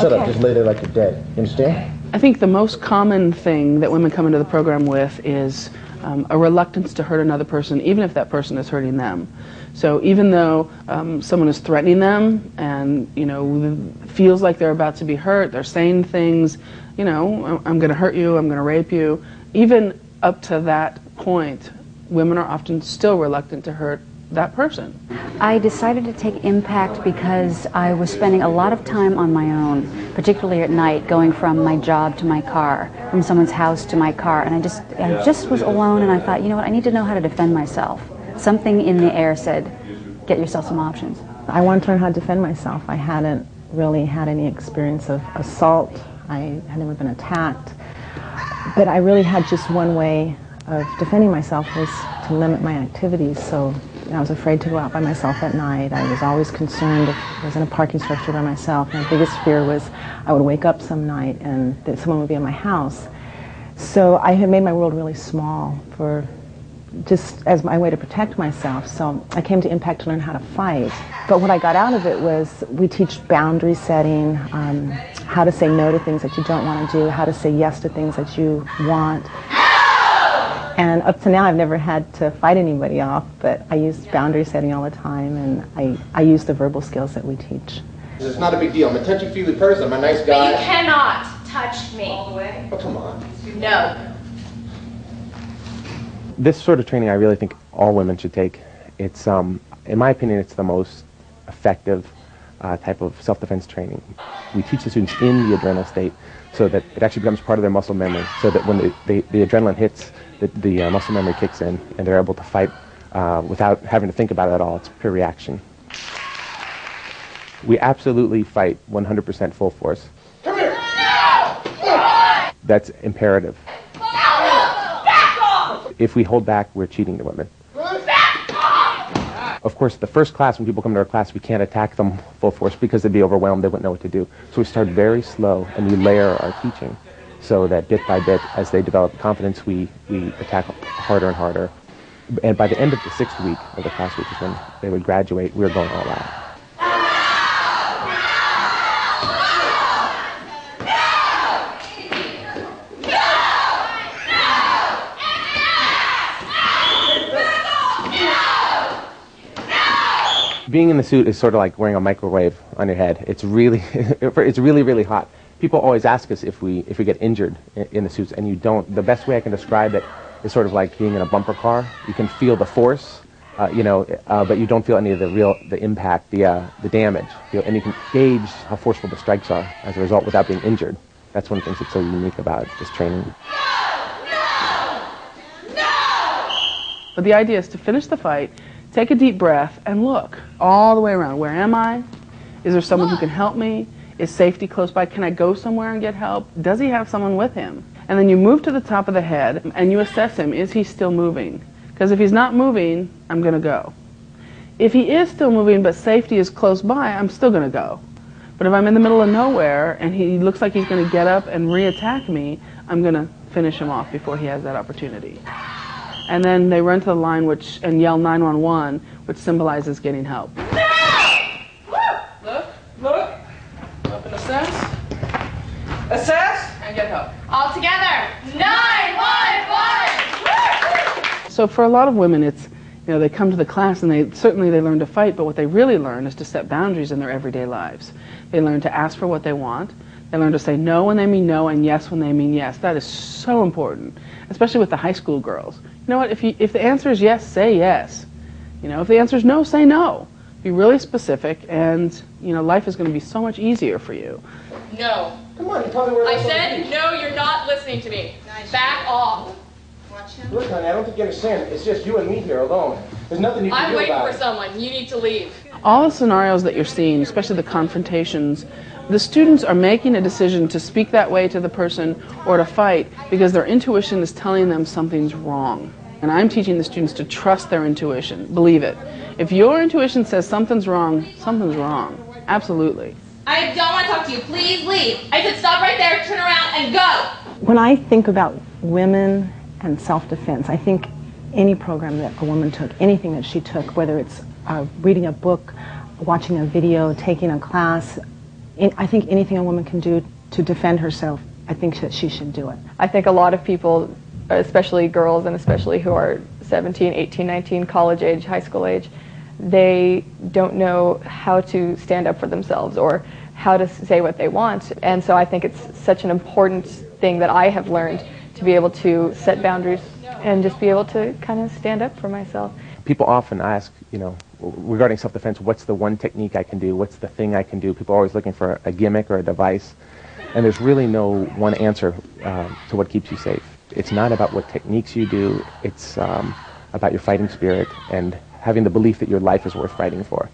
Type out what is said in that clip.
Shut up, just lay there like you're dead. You understand? I think the most common thing that women come into the program with is a reluctance to hurt another person, even if that person is hurting them. So even though someone is threatening them and, you know, feels like they're about to be hurt, they're saying things, you know, I'm going to hurt you, I'm going to rape you, even up to that point, women are often still reluctant to hurt that person. I decided to take Impact because I was spending a lot of time on my own, particularly at night, going from my job to my car, from someone's house to my car, and I just was alone, and I thought, you know what, I need to know how to defend myself. Something in the air said, get yourself some options. I wanted to learn how to defend myself. I hadn't really had any experience of assault. I had never been attacked. But I really had just one way of defending myself, was to limit my activities. So I was afraid to go out by myself at night. I was always concerned if I was in a parking structure by myself. My biggest fear was I would wake up some night and that someone would be in my house. So I had made my world really small for just as my way to protect myself. So I came to Impact to learn how to fight. But what I got out of it was we teach boundary setting, how to say no to things that you don't want to do, how to say yes to things that you want. And up to now I've never had to fight anybody off, but I use boundary setting all the time, and I use the verbal skills that we teach. It's not a big deal. I'm a touchy-feely person. I'm a nice guy. But you cannot touch me. All the way? Oh, come on. No. This sort of training I really think all women should take. It's, in my opinion, it's the most effective type of self-defense training. We teach the students in the adrenal state so that it actually becomes part of their muscle memory, so that when the adrenaline hits, the muscle memory kicks in and they're able to fight without having to think about it at all. It's pure reaction. We absolutely fight 100% full force. Come here! That's imperative. If we hold back, we're cheating the women. Of course, the first class, when people come to our class, we can't attack them full force because they'd be overwhelmed, they wouldn't know what to do. So we start very slow and we layer our teaching so that bit by bit, as they develop confidence, we attack harder and harder. And by the end of the 6th week of the class, which is when they would graduate, we were going all out. Being in the suit is sort of like wearing a microwave on your head. It's really, really hot. People always ask us if we get injured in the suits, and you don't. The best way I can describe it is sort of like being in a bumper car. You can feel the force, but you don't feel any of the impact, the damage, and you can gauge how forceful the strikes are as a result without being injured. That's one of the things that's so unique about this training. But the idea is to finish the fight, take a deep breath, and look all the way around. Where am I? Is there someone who can help me? Is safety close by? Can I go somewhere and get help? Does he have someone with him? And then you move to the top of the head and you assess him. Is he still moving? Because if he's not moving, I'm going to go. If he is still moving but safety is close by, I'm still going to go. But if I'm in the middle of nowhere and he looks like he's going to get up and re-attack me, I'm going to finish him off before he has that opportunity. And then they run to the line and yell 911, which symbolizes getting help. Look. Up and assess. Assess and get help. All together. 911! So for a lot of women, it's, they come to the class and they learn to fight, but what they really learn is to set boundaries in their everyday lives. They learn to ask for what they want. They learn to say no when they mean no and yes when they mean yes. That is so important, especially with the high school girls. You know what? If the answer is yes, say yes. If the answer is no, say no. Be really specific, and life is going to be so much easier for you. No. Come on, you tell me where I said no. You're not listening to me. Back off. Look, honey, I don't think you understand. It's just you and me here alone. There's nothing you can do about it. I'm waiting for someone. You need to leave. All the scenarios that you're seeing, especially the confrontations, the students are making a decision to speak that way to the person or to fight because their intuition is telling them something's wrong. And I'm teaching the students to trust their intuition. Believe it. If your intuition says something's wrong, something's wrong. Absolutely. I don't want to talk to you. Please leave. I said stop right there, turn around, and go. When I think about women and self-defense, I think any program that a woman took, anything that she took, whether it's reading a book, watching a video, taking a class, I think anything a woman can do to defend herself, I think that she should do it. I think a lot of people, especially girls and especially who are 17, 18, 19, college age, high school age, they don't know how to stand up for themselves or how to say what they want. And so I think it's such an important thing that I have learned to be able to set boundaries and just be able to kind of stand up for myself. People often ask, you know, regarding self-defense, what's the one technique I can do? What's the thing I can do? People are always looking for a gimmick or a device. And there's really no one answer to what keeps you safe. It's not about what techniques you do. It's about your fighting spirit and having the belief that your life is worth fighting for.